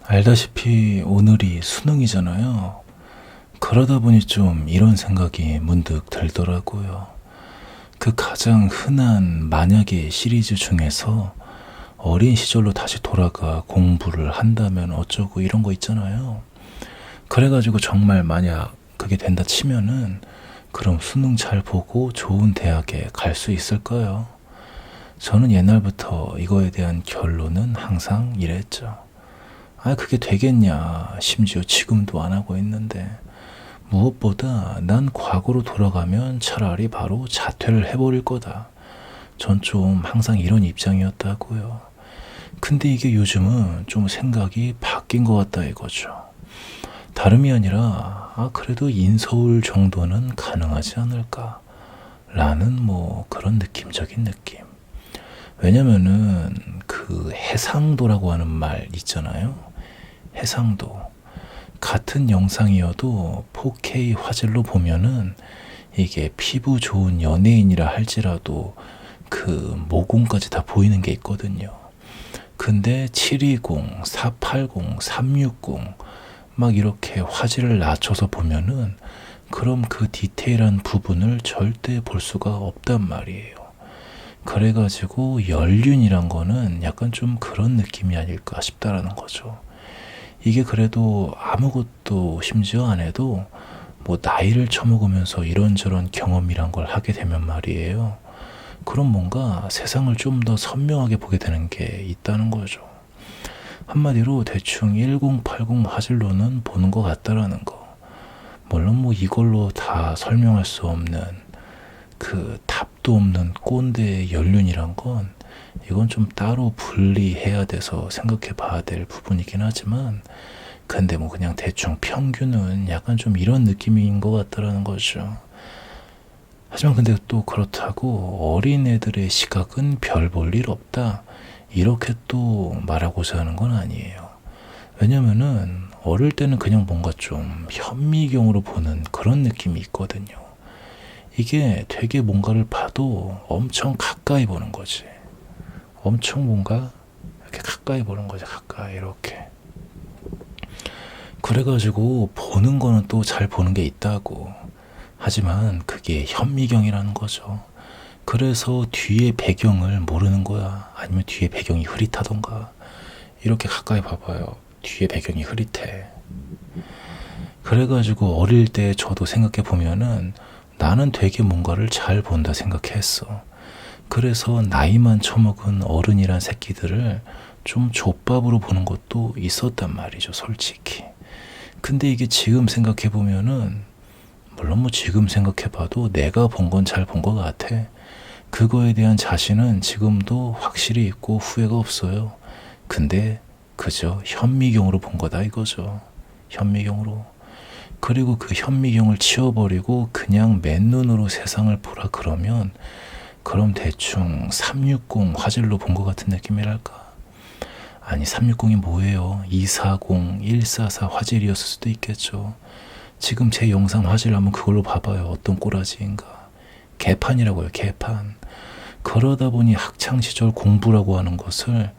알다시피 오늘이 수능이잖아요. 그러다 보니 좀 이런 생각이 문득 들더라고요. 그 가장 흔한 만약의 시리즈 중에서 어린 시절로 다시 돌아가 공부를 한다면 어쩌고 이런 거 있잖아요. 그래가지고 정말 만약 그게 된다 치면은 그럼 수능 잘 보고 좋은 대학에 갈 수 있을까요? 저는 옛날부터 이거에 대한 결론은 항상 이랬죠. 그게 되겠냐. 심지어 지금도 안 하고 있는데. 무엇보다 난 과거로 돌아가면 차라리 바로 자퇴를 해버릴 거다. 전 좀 항상 이런 입장이었다고요. 근데 이게 요즘은 좀 생각이 바뀐 것 같다 이거죠. 다름이 아니라, 그래도 인서울 정도는 가능하지 않을까. 라는 그런 느낌적인 느낌. 왜냐면은 그 해상도라고 하는 말 있잖아요. 해상도. 같은 영상이어도 4K 화질로 보면은 이게 피부 좋은 연예인이라 할지라도 그 모공까지 다 보이는 게 있거든요. 근데 720, 480, 360 막 이렇게 화질을 낮춰서 보면은 그럼 그 디테일한 부분을 절대 볼 수가 없단 말이에요. 그래가지고 연륜이란 거는 약간 좀 그런 느낌이 아닐까 싶다라는 거죠. 이게 그래도 아무것도 심지어 안 해도 나이를 처먹으면서 이런저런 경험이란 걸 하게 되면 말이에요. 그럼 뭔가 세상을 좀 더 선명하게 보게 되는 게 있다는 거죠. 한마디로 대충 1080 화질로는 보는 것 같다라는 거. 물론 이걸로 다 설명할 수 없는 그 답도 없는 꼰대의 연륜이란 건 이건 좀 따로 분리해야 돼서 생각해 봐야 될 부분이긴 하지만 근데 그냥 대충 평균은 약간 좀 이런 느낌인 것 같다라는 거죠. 하지만 근데 또 그렇다고 어린애들의 시각은 별 볼 일 없다 이렇게 또 말하고자 하는 건 아니에요. 왜냐면은 어릴 때는 그냥 뭔가 좀 현미경으로 보는 그런 느낌이 있거든요. 이게 되게 뭔가를 봐도 엄청 가까이 보는 거지. 엄청 뭔가 이렇게 가까이 보는 거지. 가까이 이렇게. 그래가지고 보는 거는 또 잘 보는 게 있다고. 하지만 그게 현미경이라는 거죠. 그래서 뒤에 배경을 모르는 거야. 아니면 뒤에 배경이 흐릿하던가. 이렇게 가까이 봐봐요. 뒤에 배경이 흐릿해. 그래가지고 어릴 때 저도 생각해 보면은 나는 되게 뭔가를 잘 본다 생각했어. 그래서 나이만 처먹은 어른이란 새끼들을 좀 족밥으로 보는 것도 있었단 말이죠, 솔직히. 근데 이게 지금 생각해 보면은 물론 지금 생각해 봐도 내가 본 건 잘 본 것 같아. 그거에 대한 자신은 지금도 확실히 있고 후회가 없어요. 근데 그저 현미경으로 본 거다 이거죠. 현미경으로. 그리고 그 현미경을 치워버리고 그냥 맨눈으로 세상을 보라 그러면 그럼 대충 360 화질로 본 것 같은 느낌이랄까. 아니 360이 뭐예요. 240, 144 화질이었을 수도 있겠죠. 지금 제 영상 화질 한번 그걸로 봐봐요. 어떤 꼬라지인가. 개판이라고요. 개판. 그러다 보니 학창시절 공부라고 하는 것을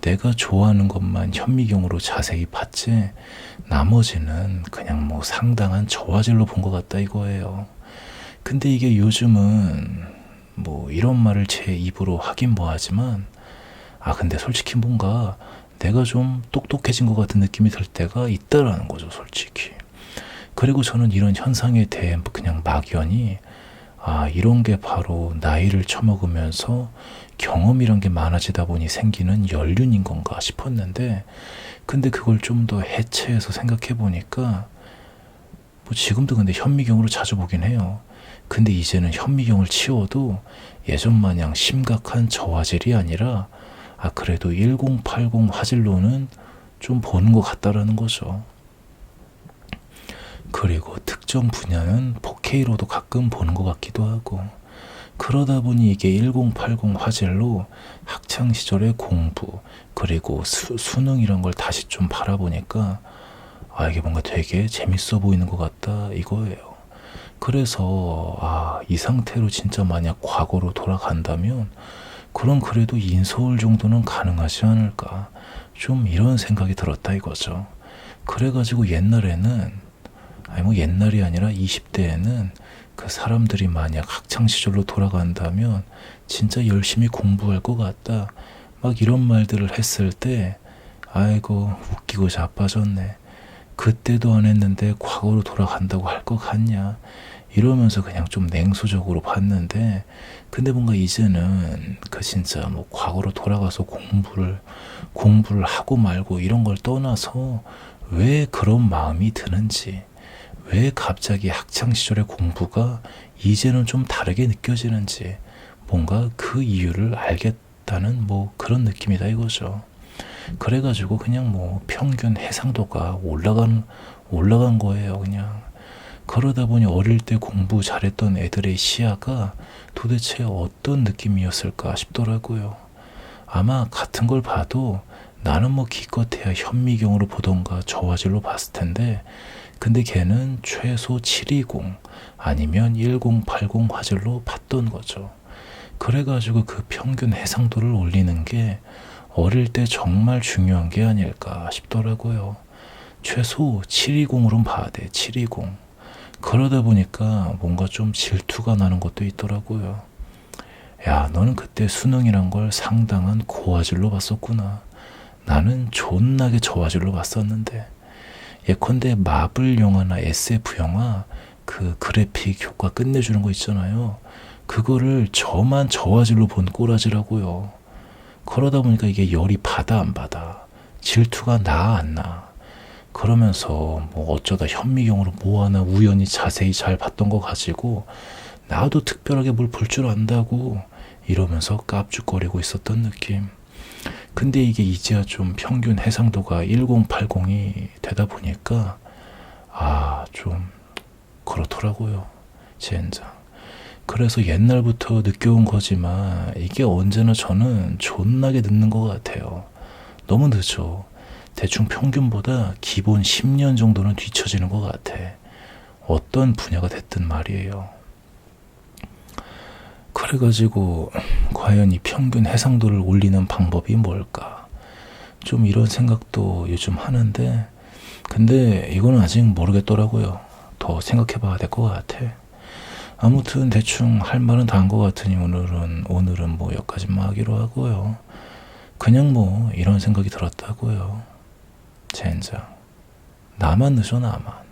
내가 좋아하는 것만 현미경으로 자세히 봤지 나머지는 그냥 상당한 저화질로 본 것 같다 이거예요. 근데 이게 요즘은 이런 말을 제 입으로 하긴 뭐하지만 근데 솔직히 뭔가 내가 좀 똑똑해진 것 같은 느낌이 들 때가 있다라는 거죠 솔직히. 그리고 저는 이런 현상에 대해 그냥 막연히 이런 게 바로 나이를 처먹으면서 경험이란 게 많아지다 보니 생기는 연륜인 건가 싶었는데 근데 그걸 좀 더 해체해서 생각해 보니까 지금도 근데 현미경으로 자주 보긴 해요. 근데 이제는 현미경을 치워도 예전 마냥 심각한 저화질이 아니라 그래도 1080 화질로는 좀 보는 것 같다라는 거죠. 그리고 특정 분야는 4K로도 가끔 보는 것 같기도 하고 그러다 보니 이게 1080 화질로 학창시절의 공부 그리고 수능이란 걸 다시 좀 바라보니까 이게 뭔가 되게 재밌어 보이는 것 같다 이거예요. 그래서 이 상태로 진짜 만약 과거로 돌아간다면 그럼 그래도 인서울 정도는 가능하지 않을까. 좀 이런 생각이 들었다 이거죠. 그래가지고 옛날에는, 아니 뭐 옛날이 아니라 20대에는 그 사람들이 만약 학창시절로 돌아간다면 진짜 열심히 공부할 것 같다, 막 이런 말들을 했을 때 아이고 웃기고 자빠졌네. 그때도 안 했는데 과거로 돌아간다고 할 것 같냐, 이러면서 그냥 좀 냉소적으로 봤는데, 근데 뭔가 이제는 그 진짜 뭐 과거로 돌아가서 공부를 하고 말고 이런 걸 떠나서 왜 그런 마음이 드는지, 왜 갑자기 학창 시절의 공부가 이제는 좀 다르게 느껴지는지, 뭔가 그 이유를 알겠다는 뭐 그런 느낌이다 이거죠. 그래가지고 그냥 뭐 평균 해상도가 올라간 거예요, 그냥. 그러다 보니 어릴 때 공부 잘했던 애들의 시야가 도대체 어떤 느낌이었을까 싶더라고요. 아마 같은 걸 봐도 나는 뭐 기껏해야 현미경으로 보던가 저화질로 봤을 텐데, 근데 걔는 최소 720 아니면 1080 화질로 봤던 거죠. 그래가지고 그 평균 해상도를 올리는 게 어릴 때 정말 중요한 게 아닐까 싶더라고요. 최소 720으로는 봐야 돼, 720. 그러다 보니까 뭔가 좀 질투가 나는 것도 있더라고요. 야, 너는 그때 수능이란 걸 상당한 고화질로 봤었구나. 나는 존나게 저화질로 봤었는데. 예컨대 마블 영화나 SF 영화 그 그래픽 효과 끝내주는 거 있잖아요. 그거를 저만 저화질로 본 꼬라지라고요. 그러다 보니까 이게 열이 받아 안 받아, 질투가 나 안 나, 그러면서 뭐 어쩌다 현미경으로 뭐 하나 우연히 자세히 잘 봤던 거 가지고 나도 특별하게 뭘 볼 줄 안다고 이러면서 깝죽거리고 있었던 느낌. 근데 이게 이제야 좀 평균 해상도가 1080이 되다 보니까 좀 그렇더라고요, 젠장. 그래서 옛날부터 느껴온 거지만 이게 언제나 저는 존나게 늦는 것 같아요. 너무 늦어. 대충 평균보다 기본 10년 정도는 뒤처지는 것 같아. 어떤 분야가 됐든 말이에요. 그래가지고 과연 이 평균 해상도를 올리는 방법이 뭘까? 좀 이런 생각도 요즘 하는데, 근데 이거는 아직 모르겠더라고요. 더 생각해봐야 될 것 같아. 아무튼 대충 할 말은 다 한 것 같으니 오늘은 뭐 여기까지만 하기로 하고요. 그냥 뭐 이런 생각이 들었다고요. 젠장. 나만 늦어, 나만.